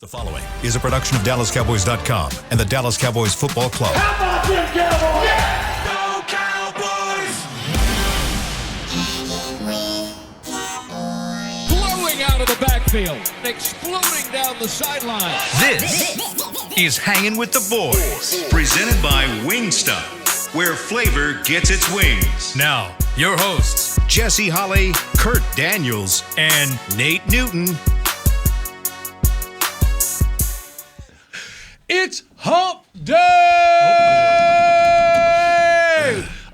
The following is a production of DallasCowboys.com and the Dallas Cowboys Football Club. How about them Cowboys? Yeah! Go Cowboys! Blowing out of the backfield, exploding down the sideline. This is Hangin' with the Boys, presented by Wingstop, where flavor gets its wings. Now, your hosts, Jesse Holley, Kurt Daniels, and Nate Newton. It's Hump Day!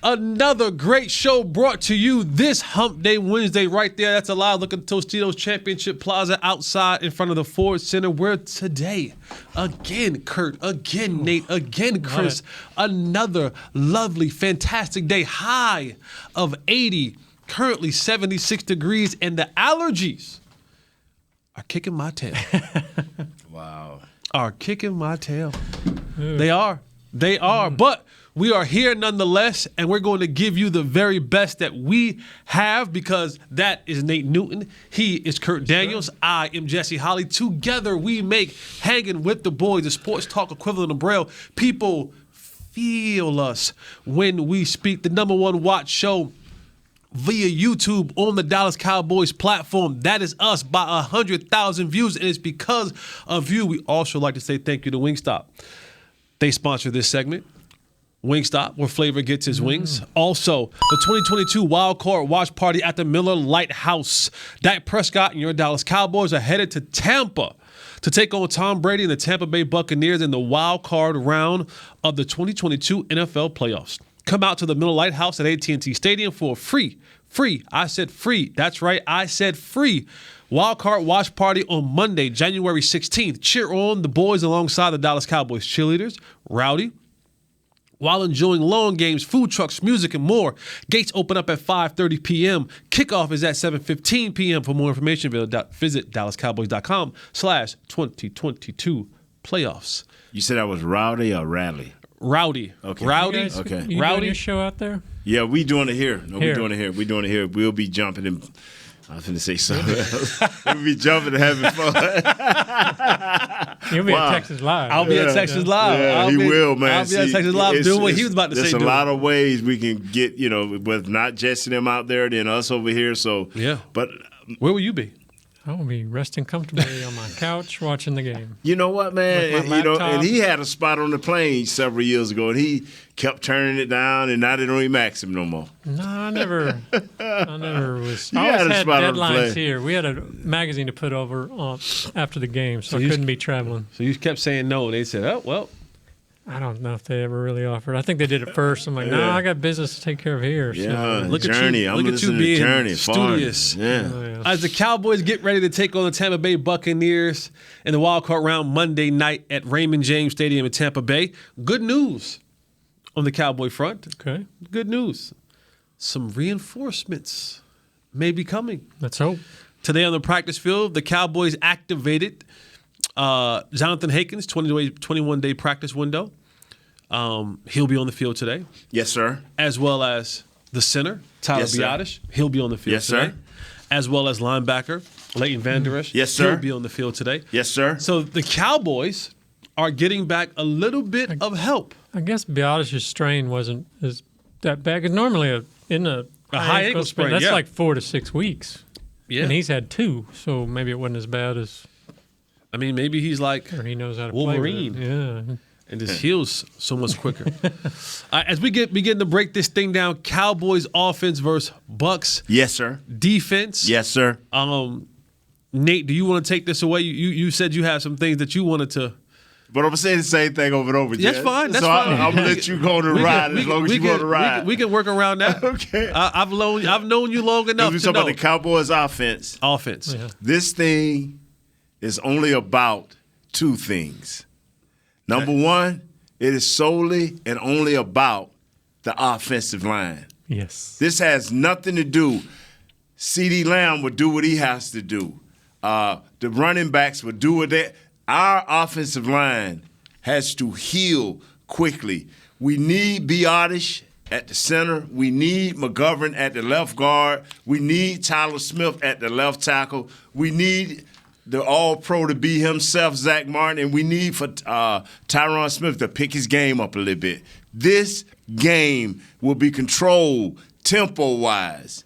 Another great show brought to you this Hump Day Wednesday right there. That's a live look at the Tostitos Championship Plaza outside in front of the Ford Center, where today, again, Kurt, again, Nate, again, Chris, another lovely, fantastic day. High of 80, currently 76 degrees, and the allergies are kicking my tail. Wow. Are kicking my tail. They are. They are. But we are here nonetheless, and we're going to give you the very best that we have, because that is Nate Newton. He is Kurt Daniels. I am Jesse Holley. Together we make Hangin' with the Boys, the sports talk equivalent of Braille. People feel us when we speak. The number one watch show via YouTube on the Dallas Cowboys platform. That is us by 100,000 views, and it's because of you. We also like to say thank you to Wingstop. They sponsor this segment. Wingstop, where flavor gets his wings. Also, the 2022 Wild Card Watch Party at the Miller Lighthouse. Dak Prescott and your Dallas Cowboys are headed to Tampa to take on Tom Brady and the Tampa Bay Buccaneers in the wild card round of the 2022 NFL playoffs. Come out to the Miller Lighthouse at AT&T Stadium for a free, I said free, that's right, I said free, Wildcard Watch Party on Monday, January 16th. Cheer on the boys alongside the Dallas Cowboys cheerleaders, Rowdy, while enjoying lawn games, food trucks, music, and more. Gates open up at 5:30 p.m. Kickoff is at 7:15 p.m. For more information, visit DallasCowboys.com/2022 playoffs. You said that was Rowdy or Rally? Rowdy. Okay. Rowdy. You guys, okay. You Rowdy. doing your show out there? Yeah, we doing it here. No, Here. we're doing it here. We're doing it here. We'll be jumping in. I was going to say something else. We'll be jumping and having fun. You'll be Wow. at Texas Live. I'll be at Texas Live. Yeah, he will, man. I'll be at Texas Live doing what he was about to say. There's a lot of ways we can get, with not Jesse them out there, then us over here. So, Yeah. But Where will you be? I will be resting comfortably on my couch watching the game. you know what, man? With my And laptop. he had a spot on the plane several years ago, and he kept turning it down, and now they don't even max him no more. No, I never was. You I had always a had spot on the deadlines plane. here. We had a magazine to put over after the game, so I you- couldn't be traveling. So you kept saying no, and they said, oh, well. I don't know if they ever really offered. I think they did it first. I'm like, no, I got business to take care of here. Yeah, So, Look at Journey. you- I'm look at you listening being to Journey. studious. Foreign. Yeah. oh, yeah. As the Cowboys get ready to take on the Tampa Bay Buccaneers in the wild card round Monday night at Raymond James Stadium in Tampa Bay, good news on the Cowboy front. Okay, Good news. Some reinforcements may be coming. let's hope. Today on the practice field, the Cowboys activated Jonathan Hankins' 21-day practice window. He'll be on the field today, Yes, sir. as well as the center, Tyler Yes, sir. Biotish. He'll be on the field Yes, today. sir. As well as linebacker Leighton Vander Esch. Yes, sir. He'll be on the field today. Yes, sir. So the Cowboys are getting back a little bit of help. I guess Biotish's strain wasn't as that bad. 'Cause normally in a high ankle sprain, that's yeah. like 4 to 6 weeks. Yeah. And he's had 2, so maybe it wasn't as bad as, I mean, maybe he's like or he knows how to Wolverine. play with it. Yeah. and just heals so much quicker. As we begin to break this thing down, Cowboys offense versus Bucks Yes, sir. defense. Yes, sir. Nate, do you want to take this away? You said you had some things that you wanted to. But I'm saying the same thing over and over again. That's fine. That's so fine. I'm going to let you go on the ride as long as you go on the ride. We can work around that. Okay. I've known you long enough We to talk know. about the Cowboys offense. Offense. Yeah. This thing is only about two things. Number one, it is solely and only about the offensive line. Yes. This has nothing to do. CeeDee Lamb will do what he has to do. The running backs will do what they. Our offensive line has to heal quickly. We need Biotish at the center. We need McGovern at the left guard. We need Tyler Smith at the left tackle. We need the All-Pro to be himself, Zach Martin, and we need for Tyron Smith to pick his game up a little bit. This game will be controlled tempo-wise.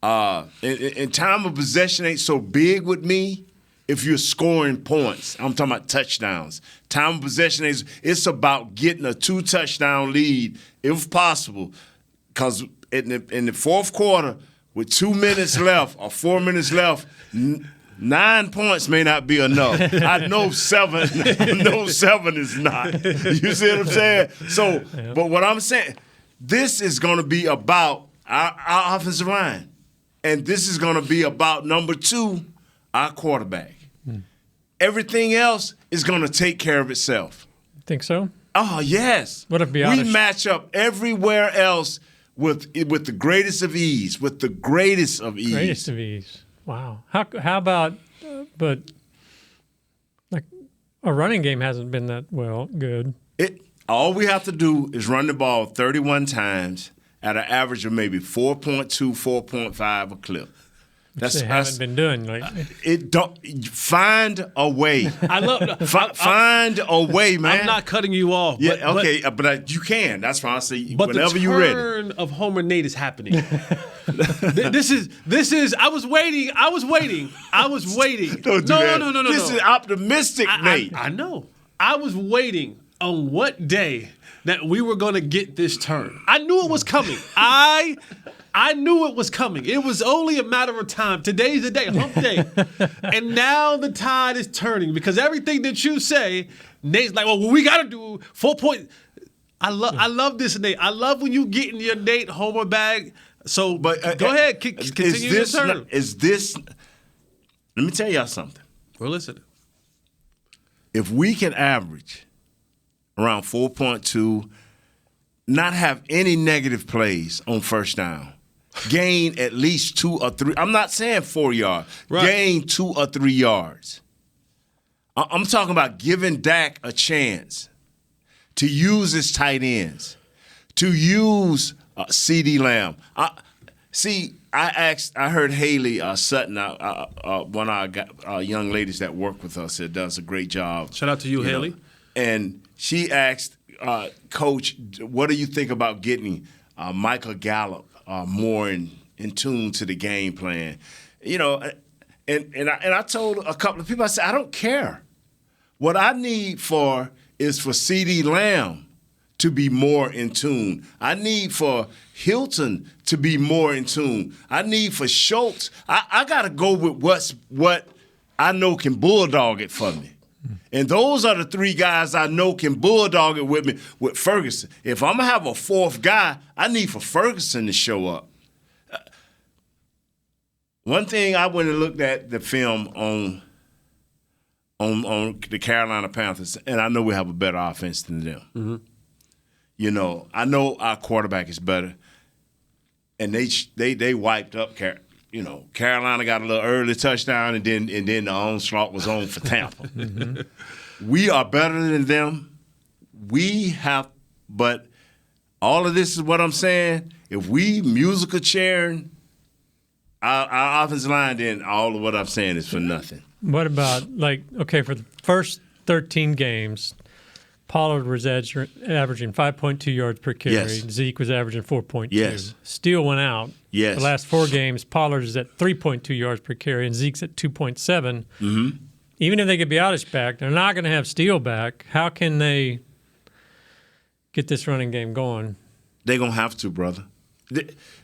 And time of possession ain't so big with me if you're scoring points. I'm talking about touchdowns. Time of possession it's about getting a 2-touchdown lead, if possible, because in the fourth quarter, with 2 minutes left or 4 minutes left, 9 points may not be enough. I know 7. I know 7 is not. You see what I'm saying? So, but what I'm saying, this is going to be about our offensive line, and this is going to be about number 2, our quarterback. Everything else is going to take care of itself. Think so? Oh yes. What if we match up everywhere else with the greatest of ease, with the greatest of ease. Greatest of ease. Wow. How about, but like a running game hasn't been that good. All we have to do is run the ball 31 times at an average of maybe 4.2, 4.5 a clip. They haven't been doing lately. Find a way. I love find a way, man. I'm not cutting you off. Yeah, but you can. That's why I say but whenever you're ready. The turn of Homer Nate is happening. This is. I was waiting. Don't do that. No. This is optimistic, Nate. I know. I was waiting on what day that we were going to get this turn. I knew it was coming. I knew it was coming. It was only a matter of time. Today's the day, hump day. And now the tide is turning because everything that you say, Nate's like, well, we got to do 4 points. I love this, Nate. I love when you get in your Nate Homer bag. So but, go ahead, continue your turn. Let me tell y'all something. We're listening. If we can average around 4.2, not have any negative plays on first down, gain at least 2 or 3. I'm not saying 4 yards. Right. Gain 2 or 3 yards. I'm talking about giving Dak a chance to use his tight ends, to use CD Lamb. I heard Haley Sutton, one of our young ladies that work with us, that does a great job. Shout out to you, Haley. And she asked, Coach, what do you think about getting Michael Gallup more in tune to the game plan? And I told a couple of people, I said, I don't care. What I need is for CD Lamb to be more in tune. I need for Hilton to be more in tune. I need for Schultz. I got to go with what I know can bulldog it for me. And those are the 3 guys I know can bulldog it with me with Ferguson. If I'm going to have a 4th guy, I need for Ferguson to show up. One thing, I went and looked at the film on the Carolina Panthers, and I know we have a better offense than them. Mm-hmm. I know our quarterback is better, and they wiped up Carolina got a little early touchdown, and then the onslaught was on for Tampa. Mm-hmm. We are better than them. But all of this is what I'm saying. If we musical chairing our offensive line, then all of what I'm saying is for nothing. What about, for the first 13 games, Pollard was averaging 5.2 yards per carry. Yes. Zeke was averaging 4.2. Yes. Steele went out. Yes. The last 4 games, Pollard is at 3.2 yards per carry, and Zeke's at 2.7. Mm-hmm. Even if they get Biotis back, they're not going to have Steele back. How can they get this running game going? They're going to have to, brother.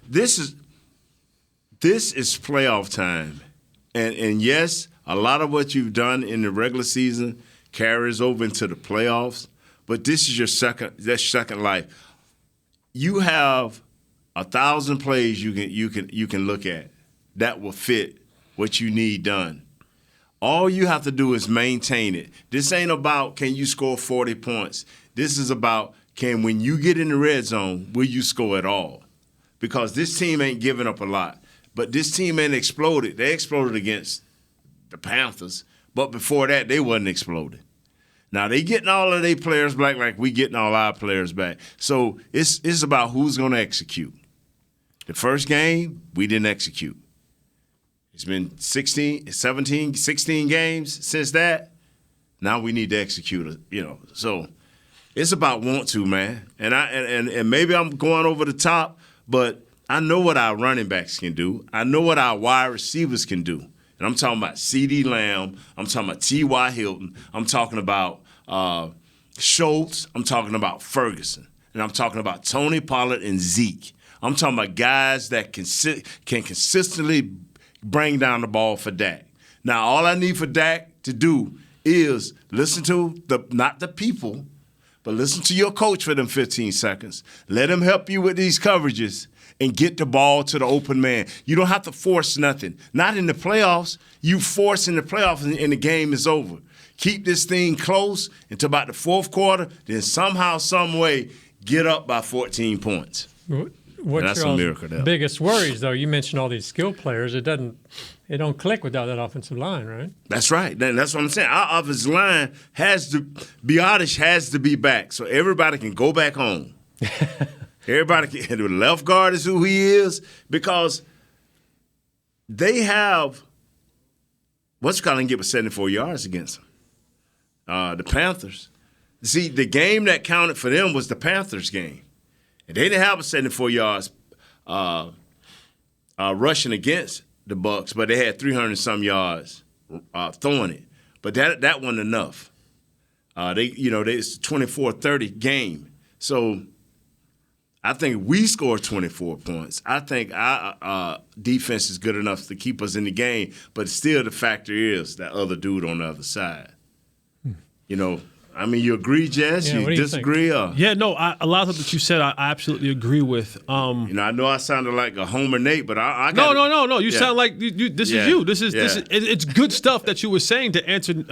This is playoff time. And yes, a lot of what you've done in the regular season carries over into the playoffs, but this is your second life. You have 1,000 plays you can look at that will fit what you need done. All you have to do is maintain it. This ain't about can you score 40 points. This is about when you get in the red zone, will you score at all? Because this team ain't giving up a lot. But this team ain't exploded. They exploded against the Panthers, but before that, they wasn't exploded. Now, they getting all of their players back like we getting all our players back. So it's about who's going to execute. The first game, we didn't execute. It's been 16 games since that. Now we need to execute it, So it's about want to, man. And maybe I'm going over the top, but I know what our running backs can do. I know what our wide receivers can do. And I'm talking about CeeDee Lamb. I'm talking about T.Y. Hilton. I'm talking about Schultz. I'm talking about Ferguson. And I'm talking about Tony Pollard and Zeke. I'm talking about guys that can consistently bring down the ball for Dak. Now, all I need for Dak to do is listen to not the people, but listen to your coach for them 15 seconds. Let him help you with these coverages and get the ball to the open man. You don't have to force nothing. Not in the playoffs. You force in the playoffs and the game is over. Keep this thing close until about the fourth quarter, then somehow, some way, get up by 14 points. What's your biggest worries, though? You mentioned all these skill players. It don't click without that offensive line, right? That's right. That's what I'm saying. Our offensive line has to be back, so everybody can go back home. Everybody can. The left guard is who he is because they have what's going to get with 74 yards against them. The Panthers. See, the game that counted for them was the Panthers game. And they didn't have a 74 yards rushing against the Bucs, but they had 300-some yards throwing it. But that wasn't enough. It's a 24-30 game. So I think we scored 24 points. I think our defense is good enough to keep us in the game, but still the factor is that other dude on the other side. You agree, Jess? Yeah, you disagree? Yeah, no, a lot of what you said I absolutely agree with. I know I sounded like a Homer Nate, but I got No. You sound like this is you. This is it's good stuff that you were saying to answer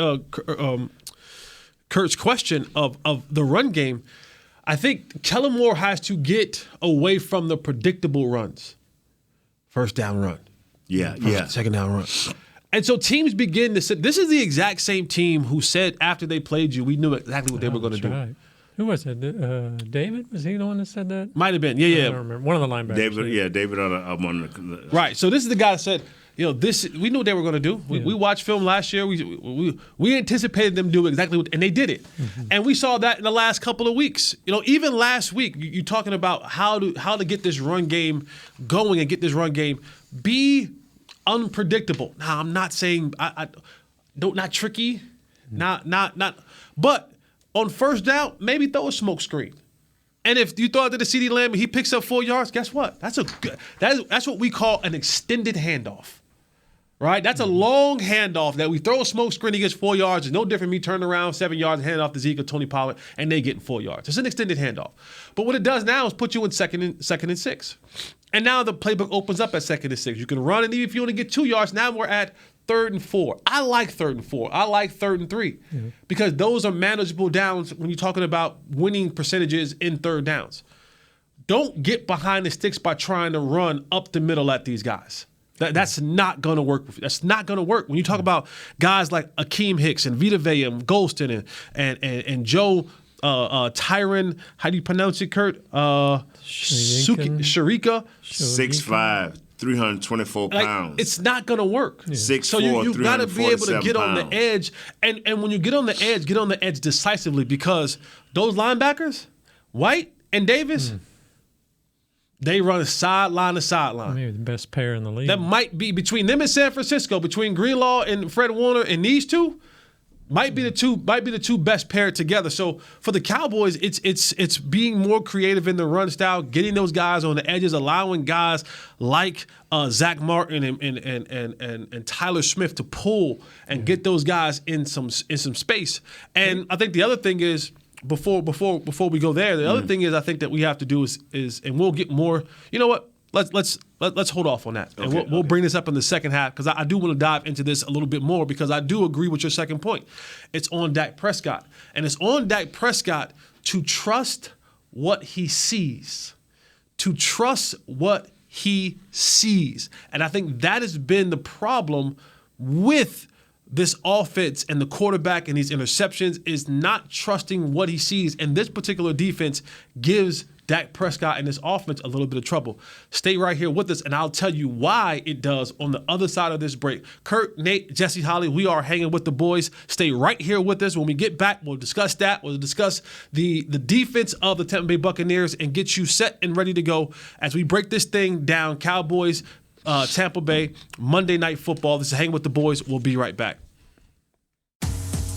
Kurt's question of the run game. I think Kellen Moore has to get away from the predictable runs. First down run. Second down run. And so teams begin to say, this is the exact same team who said after they played you, we knew exactly what they were going to do. Right. Who was it? David? Was he the one that said that? Might have been. Yeah. I don't remember. One of the linebackers. David on one of the Right. So this is the guy that said, this we knew what they were going to do. We watched film last year. We anticipated them doing exactly what, and they did it. Mm-hmm. And we saw that in the last couple of weeks. Even last week, you're talking about how to get this run game going and get this run game be unpredictable. Now, I'm not saying not tricky, not. But on first down, maybe throw a smoke screen. And if you throw it to the CeeDee Lamb and he picks up 4 yards, guess what? That's what we call an extended handoff. Right? That's a long handoff that we throw a smoke screen, he gets 4 yards. It's no different me turning around 7 yards and hand off to Zeke or Tony Pollard, and they getting 4 yards. It's an extended handoff. But what it does now is put you in second and 6. And now the playbook opens up at 2nd and 6. You can run, and even if you only get 2 yards, now we're at 3rd and 4. I like 3rd and 4. I like 3rd and 3 because those are manageable downs when you're talking about winning percentages in 3rd downs. Don't get behind the sticks by trying to run up the middle at these guys. That's not going to work. That's not going to work. When you talk about guys like Akeem Hicks and Vita Vea and Golston and Joe Tyron, how do you pronounce it, Kurt? Sharika. 6'5", 324 pounds. It's not going to work. 6'4", so you got to be able to get on the pounds. edge. And when you get on the edge decisively because those linebackers, White and Davis, they run sideline to sideline. Maybe the best pair in the league. That might be between them and San Francisco, between Greenlaw and Fred Warner and these two, might be the two best paired together. So for the Cowboys, it's being more creative in the run style, getting those guys on the edges, allowing guys like Zach Martin and Tyler Smith to pull and get those guys in some space. And I think the other thing is, Before we go there, the other thing is I think that we have to do is and we'll get more. You know what? Let's hold off on that, and we'll bring this up in the second half because I do want to dive into this a little bit more because I do agree with your second point. It's on Dak Prescott, and it's on Dak Prescott to trust what he sees, and I think that has been the problem with this offense and the quarterback and these interceptions is not trusting what he sees. And this particular defense gives Dak Prescott and this offense a little bit of trouble. Stay right here with us, and I'll tell you why it does on the other side of this break. Kurt, Nate, Jesse, Holly, we are hanging with the boys. Stay right here with us. When we get back, we'll discuss that. We'll discuss the defense of the Tampa Bay Buccaneers and get you set and ready to go as we break this thing down. Cowboys, Tampa Bay, Monday Night Football. This is Hanging with the Boys. We'll be right back.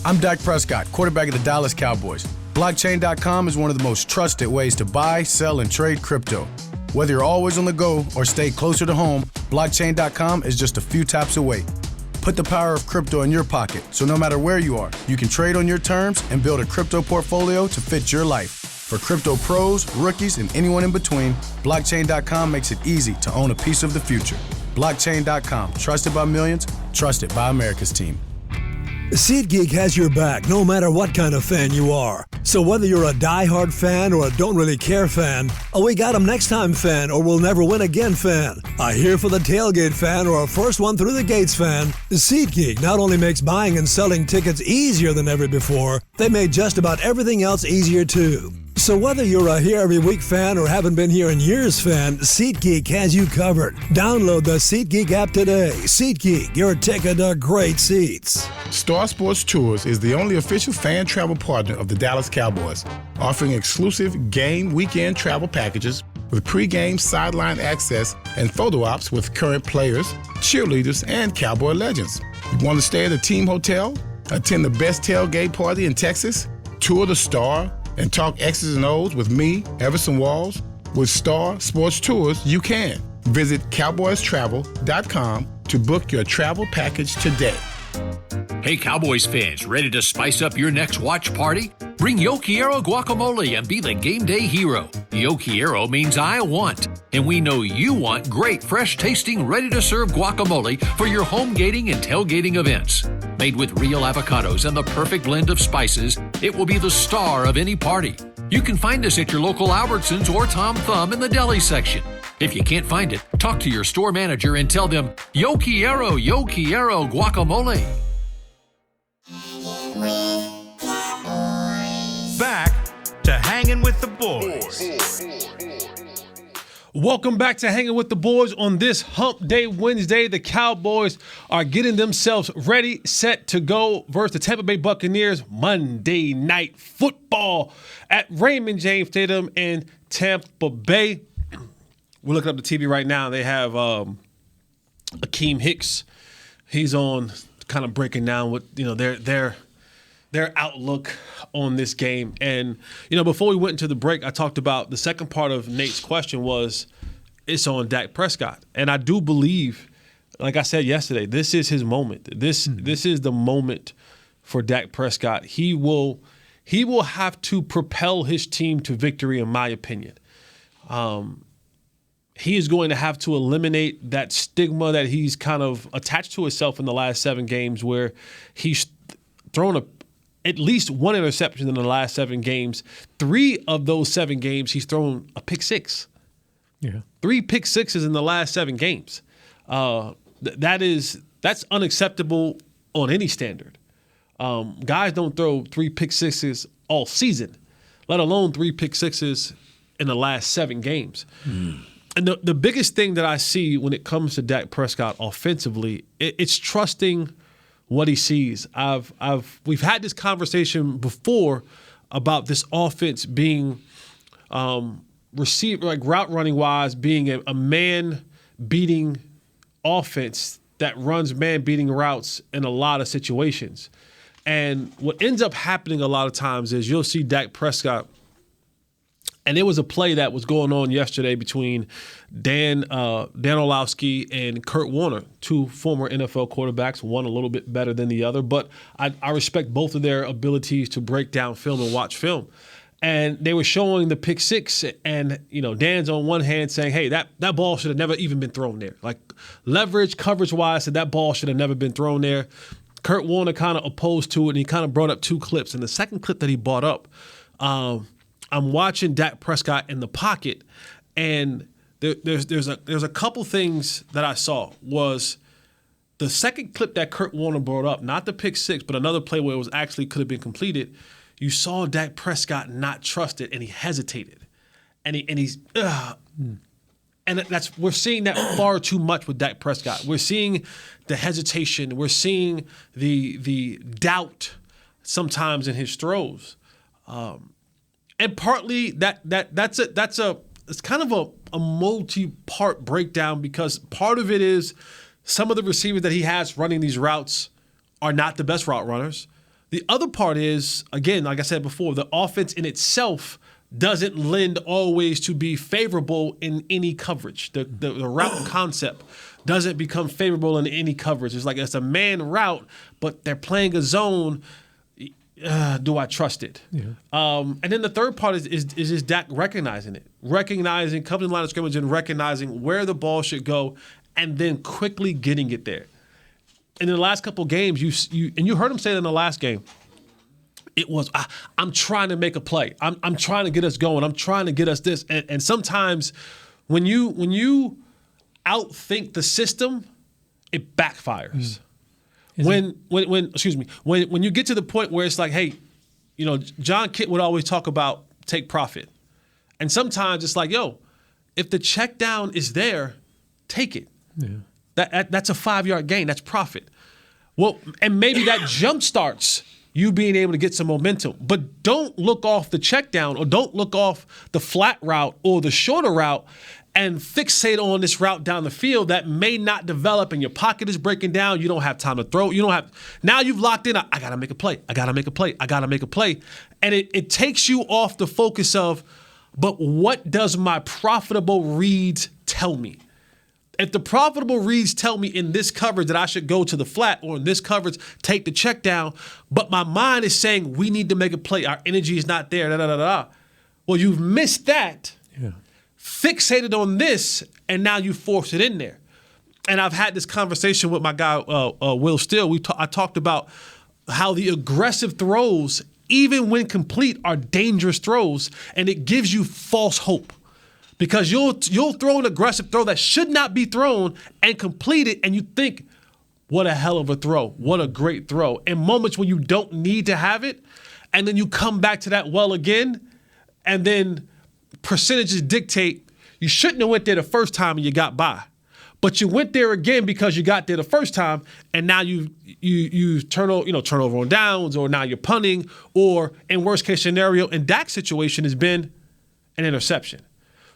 I'm Dak Prescott, quarterback of the Dallas Cowboys. Blockchain.com is one of the most trusted ways to buy, sell, and trade crypto. Whether you're always on the go or stay closer to home, Blockchain.com is just a few taps away. Put the power of crypto in your pocket, so no matter where you are, you can trade on your terms and build a crypto portfolio to fit your life. For crypto pros, rookies, and anyone in between, Blockchain.com makes it easy to own a piece of the future. Blockchain.com, trusted by millions, trusted by America's team. SeatGeek has your back no matter what kind of fan you are. So whether you're a die-hard fan or a don't really care fan, a we got 'em next time fan or we'll never win again fan, a here for the tailgate fan or a first one through the gates fan, SeatGeek not only makes buying and selling tickets easier than ever before, they made just about everything else easier too. So whether you're a here every week fan or haven't been here in years fan, SeatGeek has you covered. Download the SeatGeek app today. SeatGeek, your ticket to great seats. Star Sports Tours is the only official fan travel partner of the Dallas Cowboys, offering exclusive game weekend travel packages with pre-game sideline access and photo ops with current players, cheerleaders, and Cowboy legends. You want to stay at a team hotel, attend the best tailgate party in Texas, tour the Star, and talk X's and O's with me, Everson Walls? With Star Sports Tours, you can. Visit cowboystravel.com to book your travel package today. Hey Cowboys fans, ready to spice up your next watch party? Bring Yo Quiero guacamole and be the game day hero. Yo Quiero means I want, and we know you want great, fresh-tasting, ready-to-serve guacamole for your home gating and tailgating events. Made with real avocados and the perfect blend of spices, it will be the star of any party. You can find us at your local Albertsons or Tom Thumb in the deli section. If you can't find it, talk to your store manager and tell them, Yo Quiero guacamole. Back to Hanging with the Boys. Welcome back to Hanging with the Boys on this Hump Day Wednesday. The Cowboys are getting themselves ready, set to go versus the Tampa Bay Buccaneers Monday Night Football at Raymond James Stadium in Tampa Bay. We're looking up the TV right now. They have Akeem Hicks. He's on, kind of breaking down what their outlook on this game. And, before we went into the break, I talked about the second part of Nate's question was it's on Dak Prescott. And I do believe, like I said yesterday, this is his moment. This is the moment for Dak Prescott. He will have to propel his team to victory, in my opinion. He is going to have to eliminate that stigma that he's kind of attached to himself in the last 7 games where he's thrown at least one interception in the last 7 games. 3 of those 7 games, he's thrown a pick 6. Yeah. 3 pick 6s in the last 7 games. That's unacceptable on any standard. Guys don't throw 3 pick 6s all season, let alone 3 pick 6s in the last 7 games. And the biggest thing that I see when it comes to Dak Prescott offensively, it's trusting what he sees. We've had this conversation before about this offense being route running wise, being a man beating offense that runs man beating routes in a lot of situations. And what ends up happening a lot of times is you'll see Dak Prescott. And there was a play that was going on yesterday between Dan Orlovsky and Kurt Warner, 2 former NFL quarterbacks, one a little bit better than the other. But I respect both of their abilities to break down film and watch film. And they were showing the pick 6, and Dan's on one hand saying, hey, that ball should have never even been thrown there. Like leverage, coverage-wise, said that ball should have never been thrown there. Kurt Warner kind of opposed to it, and he kind of brought up 2 clips. And the second clip that he brought up, I'm watching Dak Prescott in the pocket, and there's a couple things that I saw. Was the second clip that Kurt Warner brought up, not the pick 6, but another play where it was actually could have been completed. You saw Dak Prescott not trust it, and he hesitated. and he's and we're seeing that far too much with Dak Prescott. We're seeing the hesitation. We're seeing the doubt sometimes in his throws, and partly that's it's kind of a multi-part breakdown, because part of it is some of the receivers that he has running these routes are not the best route runners. The other part is, again, like I said before, the offense in itself doesn't lend always to be favorable in any coverage. The route concept doesn't become favorable in any coverage. It's like it's a man route, but they're playing a zone. Do I trust it? Yeah. And then the third part is just Dak recognizing it, coming to the line of scrimmage and recognizing where the ball should go, and then quickly getting it there. And in the last couple of games, you heard him say that in the last game. It was, I'm trying to make a play. I'm trying to get us going. I'm trying to get us this. And sometimes when you outthink the system, it backfires. When you get to the point where it's like, hey, John Kitt would always talk about take profit. And sometimes it's like, yo, if the check down is there, take it. Yeah. That's a 5-yard gain. That's profit. Well, and maybe that jump starts you being able to get some momentum. But don't look off the check down, or don't look off the flat route or the shorter route and fixate on this route down the field that may not develop, and your pocket is breaking down. You don't have time to throw. Now you've locked in. I got to make a play. I got to make a play. I got to make a play. And it takes you off the focus of, but what does my profitable reads tell me? If the profitable reads tell me in this coverage that I should go to the flat, or in this coverage take the check down, but my mind is saying we need to make a play, our energy is not there, well, you've missed that, fixated on this, and now you force it in there. And I've had this conversation with my guy, Will Steele. I talked about how the aggressive throws, even when complete, are dangerous throws, and it gives you false hope. Because you'll throw an aggressive throw that should not be thrown and complete it, and you think, what a hell of a throw. What a great throw. In moments when you don't need to have it, and then you come back to that well again, and then percentages dictate you shouldn't have went there the first time and you got by. But you went there again because you got there the first time, and now you turnover on downs, or now you're punting, or in worst case scenario, in Dak's situation has been an interception.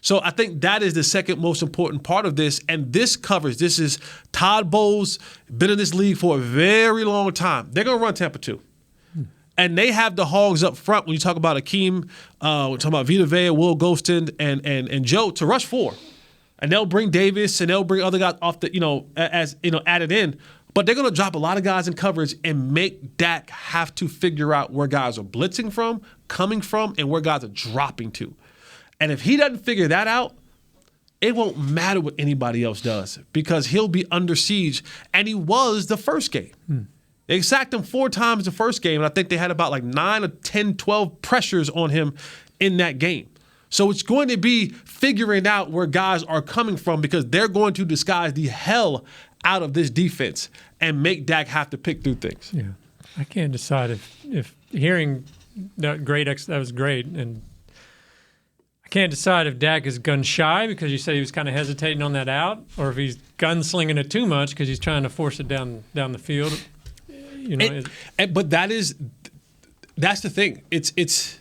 So I think that is the second most important part of this. And this coverage, this is Todd Bowles, been in this league for a very long time. They're going to run Tampa 2. And they have the hogs up front when you talk about Akeem, we're talking about Vita Vea, Will Golston, and Joe to rush 4. And they'll bring Davis and they'll bring other guys off the, added in. But they're going to drop a lot of guys in coverage and make Dak have to figure out where guys are blitzing from, coming from, and where guys are dropping to. And if he doesn't figure that out, it won't matter what anybody else does, because he'll be under siege. And he was the first game. They sacked him 4 times the first game, and I think they had about like 9 or 10, 12 pressures on him in that game. So it's going to be figuring out where guys are coming from, because they're going to disguise the hell out of this defense and make Dak have to pick through things. Yeah, I can't decide if hearing that was great, and can't decide if Dak is gun shy because you said he was kind of hesitating on that out, or if he's gunslinging it too much because he's trying to force it down the field. But that's the thing. It's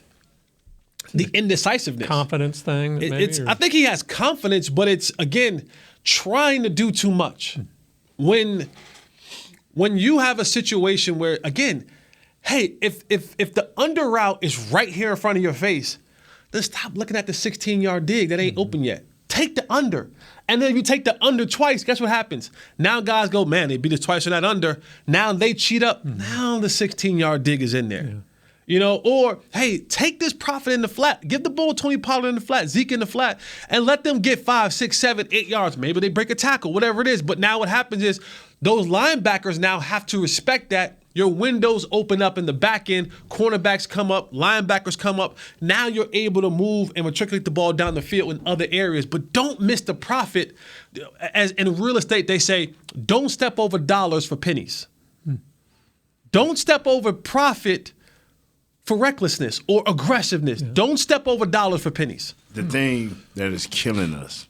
the indecisiveness, confidence thing. I think he has confidence, but it's again trying to do too much. When you have a situation where, again, hey, if the under route is right here in front of your face, then stop looking at the 16-yard dig that ain't open yet. Take the under. And then if you take the under twice, guess what happens? Now guys go, man, they beat us twice on that under. Now they cheat up. Now the 16-yard dig is in there. Yeah. Or, hey, take this profit in the flat. Give the ball Tony Pollard in the flat, Zeke in the flat, and let them get 5, 6, 7, 8 yards. Maybe they break a tackle, whatever it is. But now what happens is those linebackers now have to respect that. Your windows open up in the back end, cornerbacks come up, linebackers come up. Now you're able to move and matriculate the ball down the field in other areas. But don't miss the profit. As in real estate, they say, don't step over dollars for pennies. Don't step over profit for recklessness or aggressiveness. Yeah. Don't step over dollars for pennies. the thing that is killing us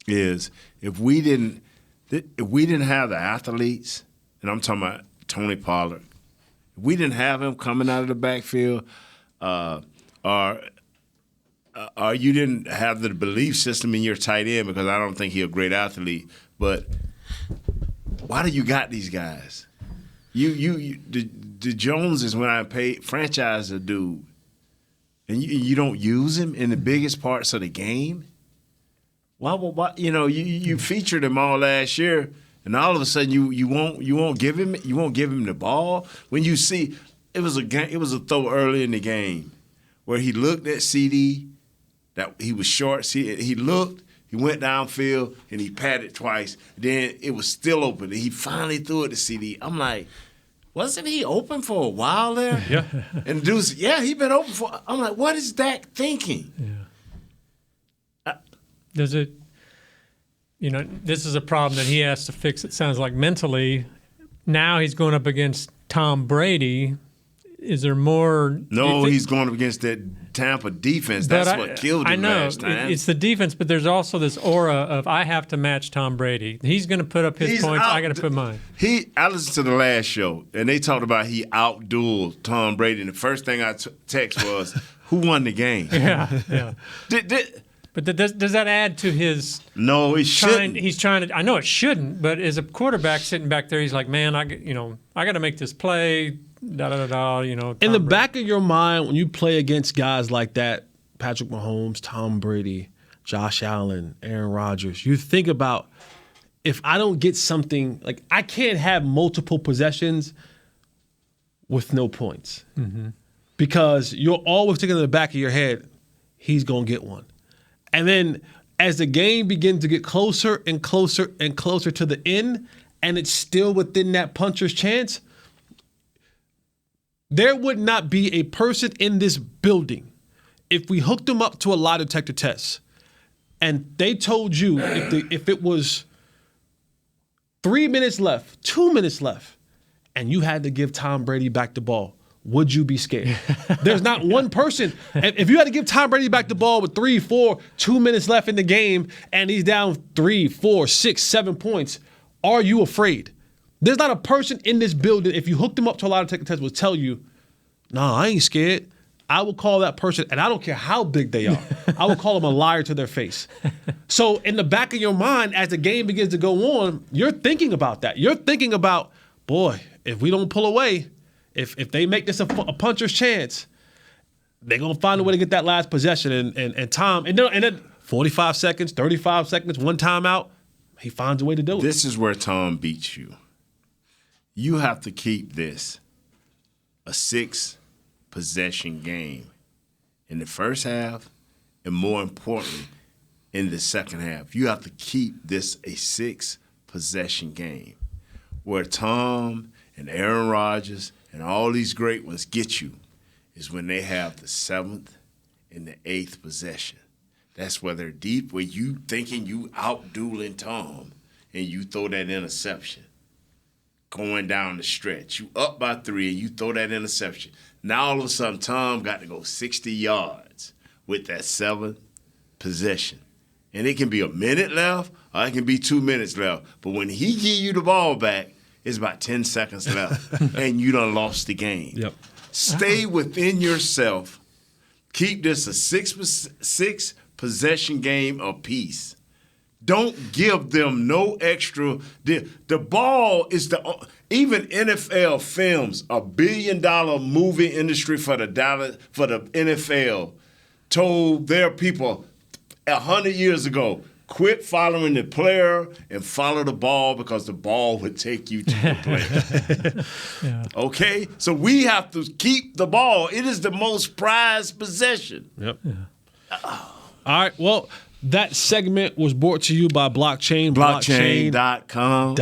is if we didn't have the athletes, and I'm talking about Tony Pollard, if we didn't have him coming out of the backfield, or you didn't have the belief system in your tight end, because I don't think he's a great athlete, but why do you got these guys? The Joneses, when I franchise a dude, and you don't use him in the biggest parts of the game. Why you featured him all last year, and all of a sudden you won't give him the ball. When you see it was a throw early in the game where he looked at CD, that he was short. He looked, he went downfield, and he patted twice. Then it was still open, and he finally threw it to CD. I'm like, wasn't he open for a while there? Yeah. And the dude said, yeah, he been open for. I'm like, what is Dak thinking? Yeah. Does it? This is a problem that he has to fix. It sounds like mentally. Now he's going up against Tom Brady. Is there more? No, he's going up against that Tampa defense. That's what killed him last time. It's the defense, but there's also this aura of I have to match Tom Brady. He's going to put up his points. I got to put mine. I listened to the last show, and they talked about he outdueled Tom Brady. And the first thing I text was, "Who won the game?" Yeah. But does that add to his? No, it shouldn't. He's trying to. I know it shouldn't, but as a quarterback sitting back there, he's like, "Man, I got to make this play." In the back of your mind, when you play against guys like that, Patrick Mahomes, Tom Brady, Josh Allen, Aaron Rodgers, you think about, if I don't get something, like I can't have multiple possessions with no points. Mm-hmm. Because you're always thinking in the back of your head, he's going to get one. And then as the game begins to get closer and closer and closer to the end, and it's still within that puncher's chance, there would not be a person in this building if we hooked them up to a lie detector test and they told you if it was 3 minutes left, 2 minutes left, and you had to give Tom Brady back the ball, would you be scared? There's not one person. If you had to give Tom Brady back the ball with 3, 4, 2 minutes left in the game and he's down 3, 4, 6, 7 points, are you afraid? There's not a person in this building, if you hooked them up to a lie detector test, will tell you, no, I ain't scared. I will call that person, and I don't care how big they are, I will call them a liar to their face. So in the back of your mind, as the game begins to go on, you're thinking about that. You're thinking about, boy, if we don't pull away, if they make this a puncher's chance, they're going to find a way to get that last possession. And Tom, and then 45 seconds, 35 seconds, one timeout, he finds a way to do it. This is where Tom beats you. You have to keep this a 6-possession game in the first half, and more importantly, in the second half. You have to keep this a 6-possession game where Tom and Aaron Rodgers and all these great ones get you is when they have the 7th and the 8th possession. That's where they're deep, where you thinking you out-dueling Tom, and you throw that interception. Going down the stretch. You up by 3 and you throw that interception. Now all of a sudden Tom got to go 60 yards with that 7th possession. And it can be a minute left or it can be 2 minutes left. But when he give you the ball back, it's about 10 seconds left and you done lost the game. Yep. Stay within yourself. Keep this a 6 possession game apiece. Don't give them no extra. The ball is even NFL films, $1 billion movie industry for the NFL told their people 100 years ago, quit following the player and follow the ball because the ball would take you to the player. Yeah. Okay? So we have to keep the ball. It is the most prized possession. Yep. Yeah. All right. Well, that segment was brought to you by Blockchain. Blockchain.com.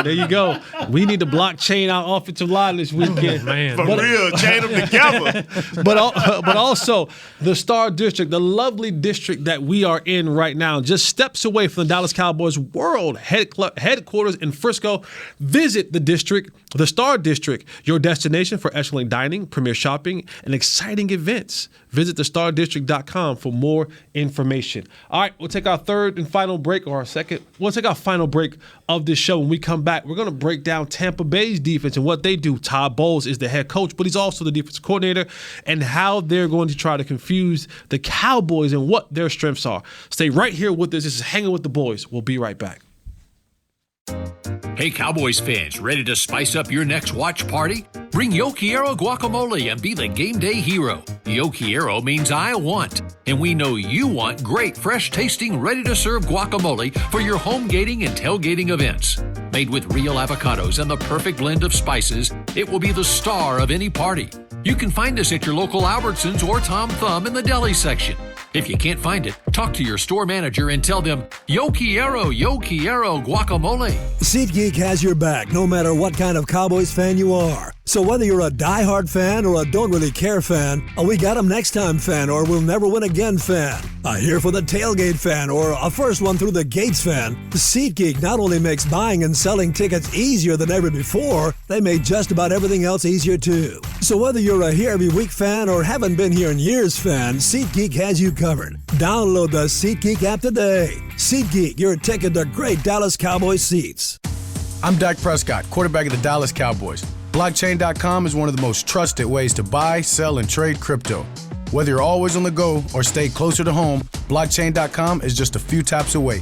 There you go. We need to blockchain our offensive line this weekend. Man. For real, chain them together. But also, the Star District, the lovely district that we are in right now, just steps away from the Dallas Cowboys World Headquarters in Frisco. Visit the district, the Star District, your destination for excellent dining, premier shopping, and exciting events. Visit thestardistrict.com for more information. All right, we'll take our third and final break, or our second. We'll take our final break of this show. When we come back, we're going to break down Tampa Bay's defense and what they do. Todd Bowles is the head coach, but he's also the defense coordinator, and how they're going to try to confuse the Cowboys and what their strengths are. Stay right here with us. This is Hanging with the Boys. We'll be right back. Hey, Cowboys fans, ready to spice up your next watch party? Bring Yo Quiero guacamole and be the game day hero. Yo Quiero means I want, and we know you want great, fresh-tasting, ready-to-serve guacamole for your home gating and tailgating events. Made with real avocados and the perfect blend of spices, it will be the star of any party. You can find us at your local Albertsons or Tom Thumb in the deli section. If you can't find it, talk to your store manager and tell them, Yo Quiero guacamole. SeatGeek has your back no matter what kind of Cowboys fan you are. So whether you're a diehard fan or a don't really care fan, a we got 'em next time fan or we'll never win again fan, a here for the tailgate fan or a first one through the gates fan, SeatGeek not only makes buying and selling tickets easier than ever before, they made just about everything else easier too. So whether you're a here every week fan or haven't been here in years fan, SeatGeek has you covered. Download the SeatGeek app today. SeatGeek, your ticket to great Dallas Cowboys seats. I'm Dak Prescott, quarterback of the Dallas Cowboys. Blockchain.com is one of the most trusted ways to buy, sell, and trade crypto. Whether you're always on the go or stay closer to home, Blockchain.com is just a few taps away.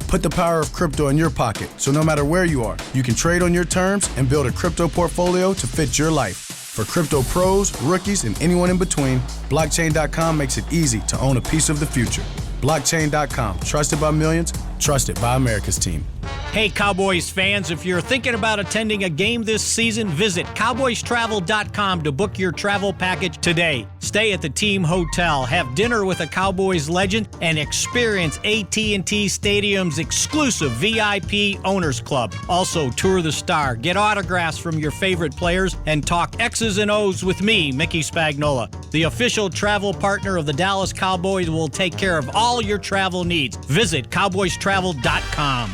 Put the power of crypto in your pocket, so no matter where you are, you can trade on your terms and build a crypto portfolio to fit your life. For crypto pros, rookies, and anyone in between, Blockchain.com makes it easy to own a piece of the future. Blockchain.com, trusted by millions, trusted by America's team. Hey, Cowboys fans, if you're thinking about attending a game this season, visit cowboystravel.com to book your travel package today. Stay at the team hotel, have dinner with a Cowboys legend, and experience AT&T Stadium's exclusive VIP Owners Club. Also, tour the Star, get autographs from your favorite players, and talk X's and O's with me, Mickey Spagnola. The official travel partner of the Dallas Cowboys will take care of all your travel needs. Visit cowboystravel.com.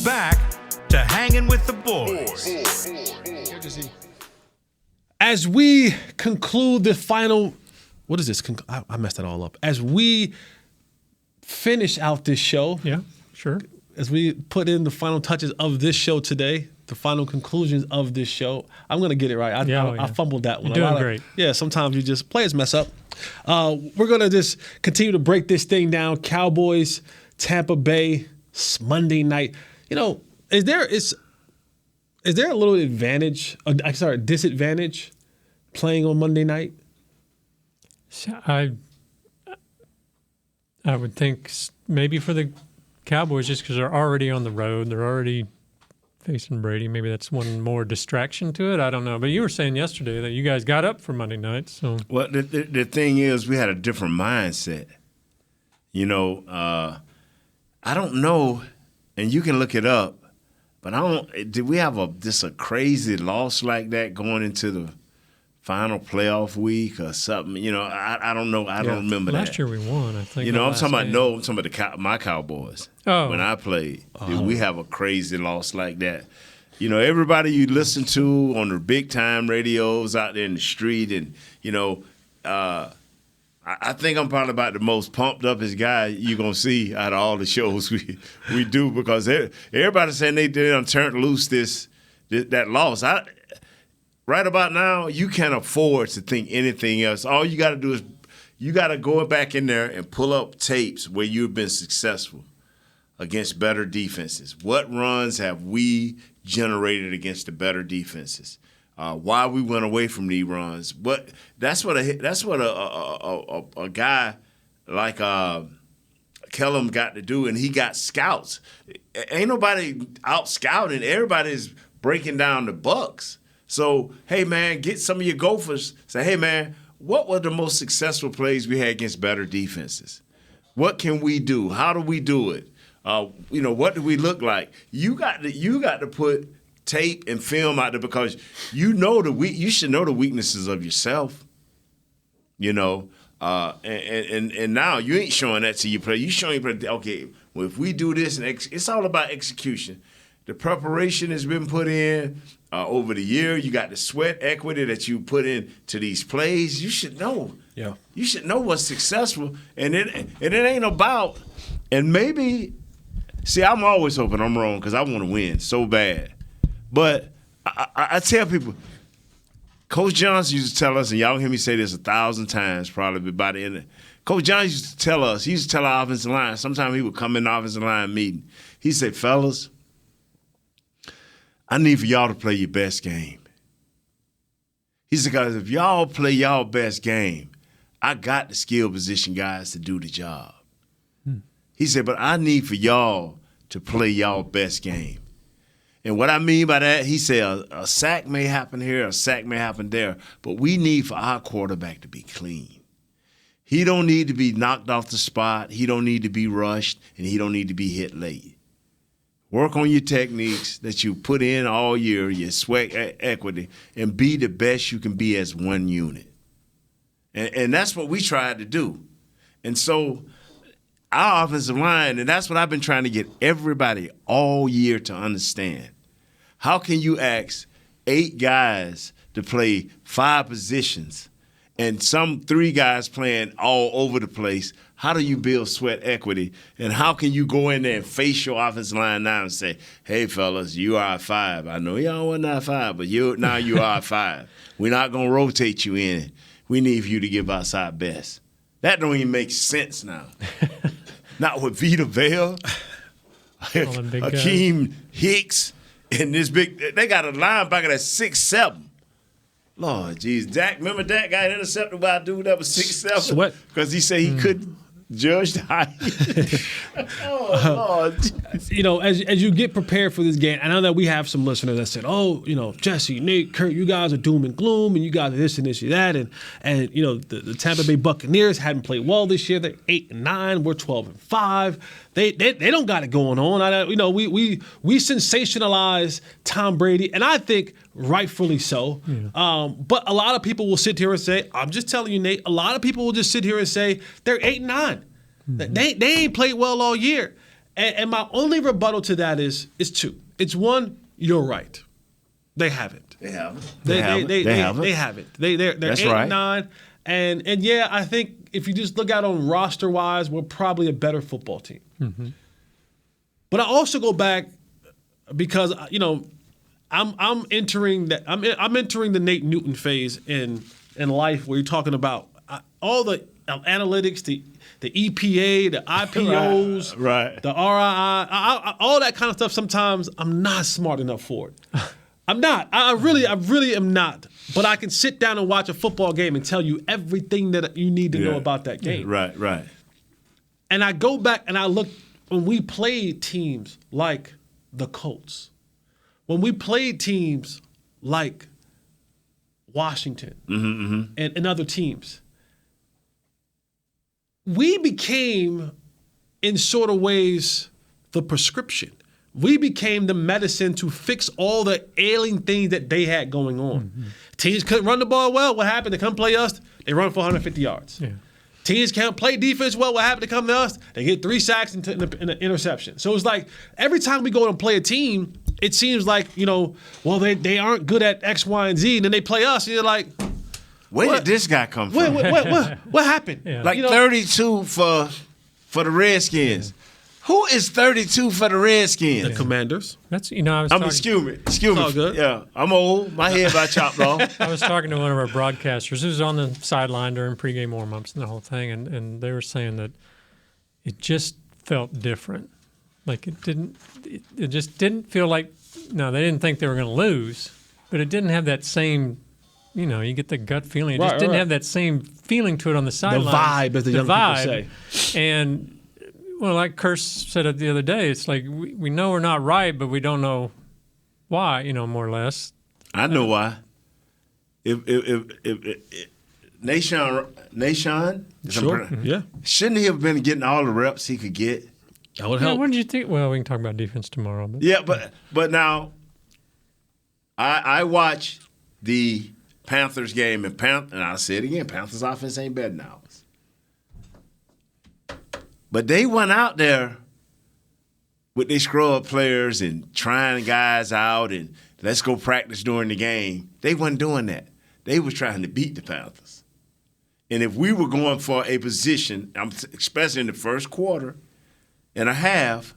Back to Hanging with the Boys. As we conclude the final, what is this? I messed that all up. As we finish out this show, Yeah, sure. as we put in the final touches of this show today, the final conclusions of this show, I'm going to get it right. I fumbled that one. You're doing great. Yeah, sometimes you just players mess up. We're going to just continue to break this thing down. Cowboys, Tampa Bay, Monday night. You know, is there a little disadvantage playing on Monday night? I would think maybe for the Cowboys, just because they're already on the road, they're already facing Brady. Maybe that's one more distraction to it. I don't know. But you were saying yesterday that you guys got up for Monday night. So well, the thing is, we had a different mindset. You know, I don't know, and you can look it up, but I don't. Did we have a crazy loss like that going into the final playoff week or something? You know, I don't know. I don't remember that. Last year we won, I think. You know, I'm talking about my Cowboys. Oh. When I played, did we have a crazy loss like that? You know, everybody you listen to on the big time radios out there in the street, and you know, I think I'm probably about the most pumped uppest guy you're gonna see out of all the shows we do, because everybody's saying they done turned loose that loss. Right about now, you can't afford to think anything else. All you got to do is you got to go back in there and pull up tapes where you've been successful against better defenses. What runs have we generated against the better defenses? Why we went away from these runs? That's what a guy like Kellum got to do, and he got scouts. Ain't nobody out scouting. Everybody's breaking down the Bucs. So, hey, man, get some of your gophers. Say, hey, man, what were the most successful plays we had against better defenses? What can we do? How do we do it? You know, what do we look like? You got to put tape and film out there, because you should know the weaknesses of yourself. You know, And now you ain't showing that to your player. You showing your player, okay, well, if we do this, and it's all about execution. The preparation has been put in over the year. You got the sweat equity that you put into these plays. You should know. Yeah. You should know what's successful. And it ain't about, and maybe, see, I'm always hoping I'm wrong because I want to win so bad. But I tell people, Coach Johnson used to tell us, and y'all hear me say this 1,000 times probably by the end of it. Coach Johnson used to tell us, he used to tell our offensive line, sometimes he would come in the offensive line meeting. He said, fellas, I need for y'all to play your best game. He said, guys, if y'all play y'all best game, I got the skill position guys to do the job. He said, but I need for y'all to play y'all best game. And what I mean by that, he said, a sack may happen here, a sack may happen there, but we need for our quarterback to be clean. He don't need to be knocked off the spot. He don't need to be rushed, and he don't need to be hit late. Work on your techniques that you put in all year, your sweat equity, and be the best you can be as one unit. And that's what we tried to do. And so our offensive line, and that's what I've been trying to get everybody all year to understand. How can you ask 8 guys to play 5 positions and some 3 guys playing all over the place? How do you build sweat equity? And how can you go in there and face your offensive line now and say, hey, fellas, you are a 5. I know y'all wasn't a 5, but now you are a 5. We're not going to rotate you in. We need for you to give us our best. That don't even make sense now. Not with Vita Vale, Akeem Hicks, and this big – they got a linebacker that's 6'7". Lord, jeez. Dak, remember Dak got intercepted by a dude that was 6'7"? Sweat. Because he said he couldn't judge the height. Oh, Lord. You know, as you get prepared for this game, I know that we have some listeners that said, oh, you know, Jesse, Nate, Kurt, you guys are doom and gloom, and you guys are this and this and that. And you know, the Tampa Bay Buccaneers hadn't played well this year. They're 8-9. We're 12-5. They don't got it going on. We sensationalize Tom Brady, and I think rightfully so. Yeah. But a lot of people will sit here and say, I'm just telling you, Nate, a lot of people will just sit here and say they're 8-9. Mm-hmm. They ain't played well all year. And my only rebuttal to that is 2. It's 1, you're right. They haven't. They haven't. They haven't. They're That's 8-9. right. And yeah, I think if you just look out on roster wise, we're probably a better football team. Mm-hmm. But I also go back because I'm entering the Nate Newton phase in life where you're talking about all the analytics, the EPA, the IPOs, right. the RII, all that kind of stuff. Sometimes I'm not smart enough for it. I'm not. I really am not. But I can sit down and watch a football game and tell you everything that you need to know about that game. Right. And I go back and I look when we played teams like the Colts, when we played teams like Washington and other teams, we became, in sort of ways, the prescription. We became the medicine to fix all the ailing things that they had going on. Mm-hmm. Teams couldn't run the ball well. What happened? They come play us, they run for 150 yards. Yeah. Teams can't play defense well. What happened? They come to us, they get 3 sacks and an interception. So it's like every time we go and play a team, it seems like, well, they aren't good at X, Y, and Z, and then they play us, and you're like, where did this guy come from? What happened? Yeah. 32 for the Redskins. Who is 32 for the Redskins? The Commanders. That's Excuse me. All good. Yeah, I'm old. My head got chopped off. I was talking to one of our broadcasters who was on the sideline during pregame warm-ups and the whole thing, and they were saying that it just felt different. Like it just didn't feel like. No, they didn't think they were going to lose, but it didn't have that same. You get the gut feeling. It just didn't have that same feeling to it on the sideline. The vibe, as the young people say. And. Well, like Kirst said it the other day, it's like we know we're not right, but we don't know why, more or less. I know why. If Nashon, sure. Yeah, shouldn't he have been getting all the reps he could get? That would help. What did you think? Well, we can talk about defense tomorrow. But. Yeah, but now I watch the Panthers game, and I'll say it again, Panthers offense ain't better than ours. But they went out there with their scrub players and trying guys out and let's go practice during the game. They wasn't doing that. They was trying to beat the Panthers. And if we were going for a position, especially in the first quarter and a half,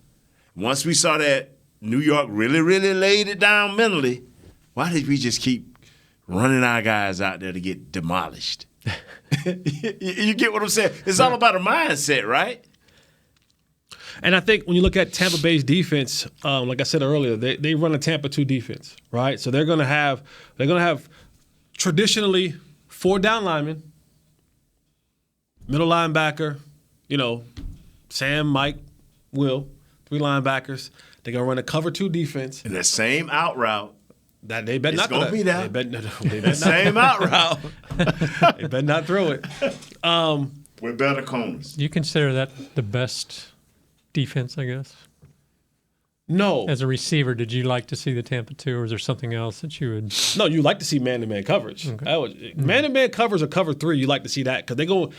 once we saw that New York really, really laid it down mentally, why did we just keep running our guys out there to get demolished? You get what I'm saying? It's all about a mindset, right? And I think when you look at Tampa Bay's defense, like I said earlier, they run a Tampa 2 defense, right? So they're gonna have traditionally 4 down linemen, middle linebacker, Sam, Mike, Will, 3 linebackers. They're gonna run a cover 2 defense. And the same out route. That they better it's not gonna be that. They better same out route. They better not throw it. With better corners. You consider that the best defense, I guess? No. As a receiver, did you like to see the Tampa 2, or is there something else that you would? No, you like to see man-to-man coverage. Okay. Man-to-man coverage or cover 3, you like to see that because they go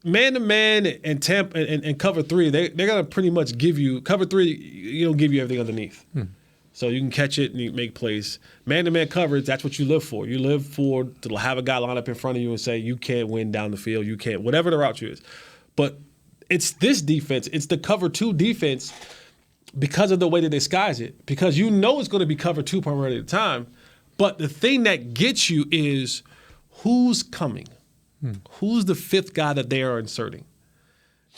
man-to-man and Tampa and cover 3. They're gonna pretty much give you cover 3. You don't give you everything underneath. So you can catch it and you make plays. Man-to-man coverage, that's what you live for. You live for to have a guy line up in front of you and say, you can't win down the field. You can't, whatever the route is. But it's this defense. It's the cover 2 defense because of the way that they disguise it. Because you know it's going to be cover 2 primarily at the time. But the thing that gets you is who's coming. Who's the 5th guy that they are inserting?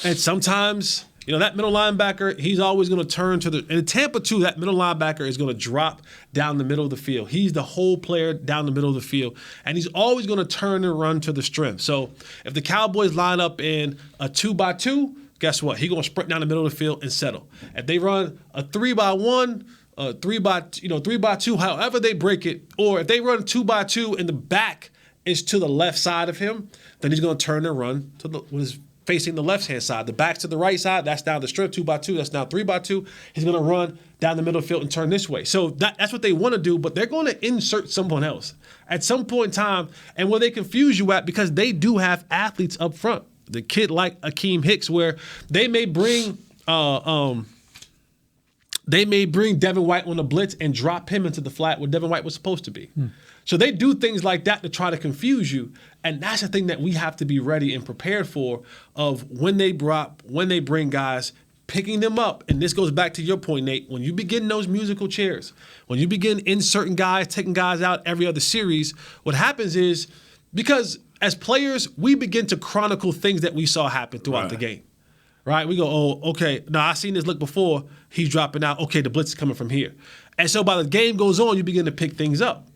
And sometimes, that middle linebacker, he's always going to turn to in Tampa 2, that middle linebacker is going to drop down the middle of the field. He's the whole player down the middle of the field. And he's always going to turn and run to the strength. So if the Cowboys line up in a 2-by-2, guess what? He's going to sprint down the middle of the field and settle. If they run a 3-by-1, 3-by-2, however they break it, or if they run 2-by-2 and the back is to the left side of him, then he's going to turn and run when he's facing the left-hand side. The back's to the right side, that's down the strength, 2-by-2, that's now 3-by-2. He's going to run down the middle of the field and turn this way. So that's what they want to do, but they're going to insert someone else at some point in time, and where they confuse you at, because they do have athletes up front. The kid like Akeem Hicks, where they may bring Devin White on a blitz and drop him into the flat where Devin White was supposed to be. So they do things like that to try to confuse you, and that's the thing that we have to be ready and prepared for. Of when they bring guys, picking them up, and this goes back to your point, Nate. When you begin those musical chairs, when you begin inserting guys, taking guys out every other series, what happens is, because as players, we begin to chronicle things that we saw happen throughout the game. Right? We go, oh, okay, now I seen this look before, he's dropping out, okay, the blitz is coming from here. And so by the game goes on, you begin to pick things up.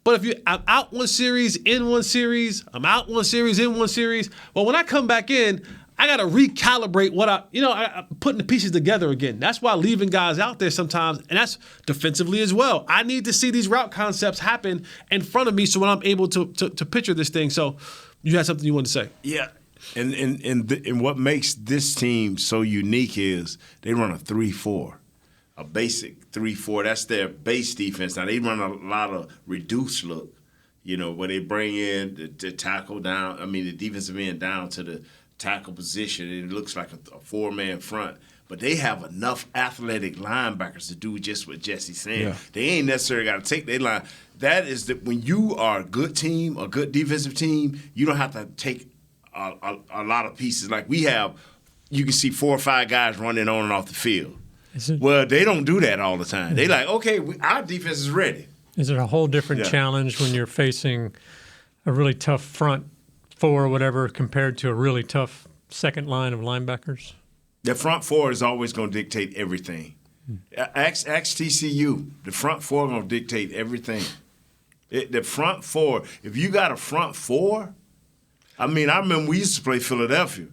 But if I'm out one series, in one series, I'm out one series, in one series, well, when I come back in, I got to recalibrate what I'm putting the pieces together again. That's why leaving guys out there sometimes, and that's defensively as well. I need to see these route concepts happen in front of me so when I'm able to picture this thing. So you had something you wanted to say. Yeah. And what makes this team so unique is they run a 3-4, a basic 3-4. That's their base defense. Now, they run a lot of reduced look, where they bring in the tackle down, the defensive end down to the tackle position. It looks like a 4-man front. But they have enough athletic linebackers to do just what Jesse's saying. Yeah. They ain't necessarily got to take their line. That is when you are a good team, a good defensive team, you don't have to take a lot of pieces. Like we have, you can see 4 or 5 guys running on and off the field. Well, they don't do that all the time. They like, okay, our defense is ready. Is it a whole different challenge when you're facing a really tough front 4 or whatever compared to a really tough second line of linebackers? The front 4 is always going to dictate everything. Ask TCU. The front 4 going to dictate everything. The front 4, if you got a front 4, I remember we used to play Philadelphia.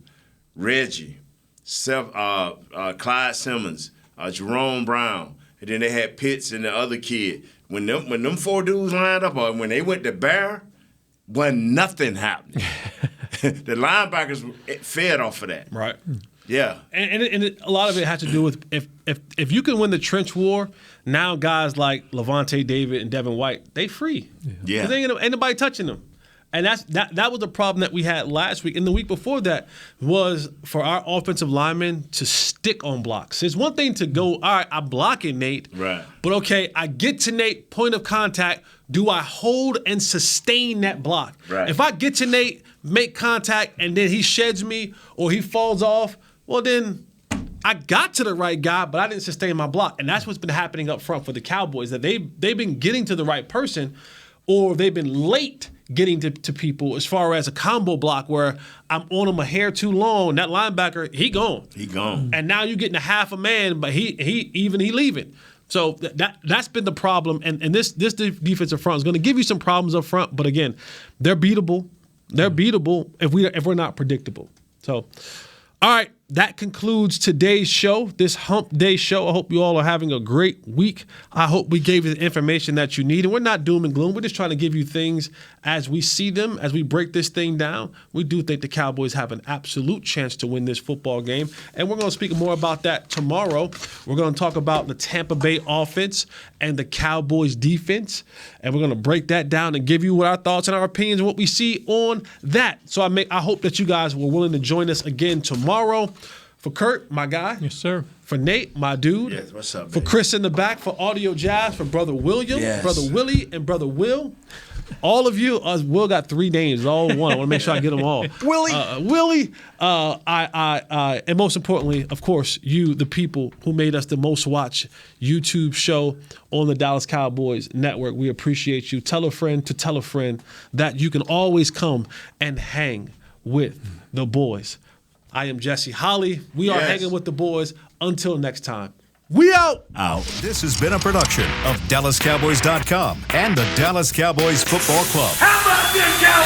Reggie, Clyde Simmons, Jerome Brown, and then they had Pitts and the other kid. When them 4 dudes lined up, or when they went to Bear, when nothing happened. The linebackers fed off of that. Right. Yeah. And a lot of it has to do with if you can win the trench war, now guys like Levante David and Devin White, they free. Yeah. Ain't nobody touching them. And that was the problem that we had last week. And the week before that was for our offensive linemen to stick on blocks. It's one thing to go, all right, I'm blocking Nate. Right. But okay, I get to Nate, point of contact. Do I hold and sustain that block? Right. If I get to Nate, make contact, and then he sheds me or he falls off, well then I got to the right guy, but I didn't sustain my block. And that's what's been happening up front for the Cowboys, that they've been getting to the right person, or they've been late getting to people as far as a combo block where I'm on him a hair too long. That linebacker, he gone. He gone. And now you're getting a half a man, but he leaving. So that's been the problem. And this defensive front is going to give you some problems up front. But again, they're beatable. They're beatable if we're not predictable. So, all right. That concludes today's show, this Hump Day show. I hope you all are having a great week. I hope we gave you the information that you need. And we're not doom and gloom. We're just trying to give you things as we see them, as we break this thing down. We do think the Cowboys have an absolute chance to win this football game. And we're going to speak more about that tomorrow. We're going to talk about the Tampa Bay offense and the Cowboys defense. And we're going to break that down and give you what our thoughts and our opinions and what we see on that. So I hope that you guys were willing to join us again tomorrow. For Kurt, my guy. Yes, sir. For Nate, my dude. Yes, what's up, For man? Chris in the back, for Audio Jazz, for Brother William, Yes. Brother Willie, and Brother Will. All of you, Will got 3 names, all one. I want to make sure I get them all. Willie. And most importantly, of course, you, the people who made us the most watched YouTube show on the Dallas Cowboys Network. We appreciate you. Tell a friend to tell a friend that you can always come and hang with the boys. I am Jesse Holly. We are hanging with the boys. Until next time, we out. This has been a production of DallasCowboys.com and the Dallas Cowboys Football Club. How about this, Cowboys?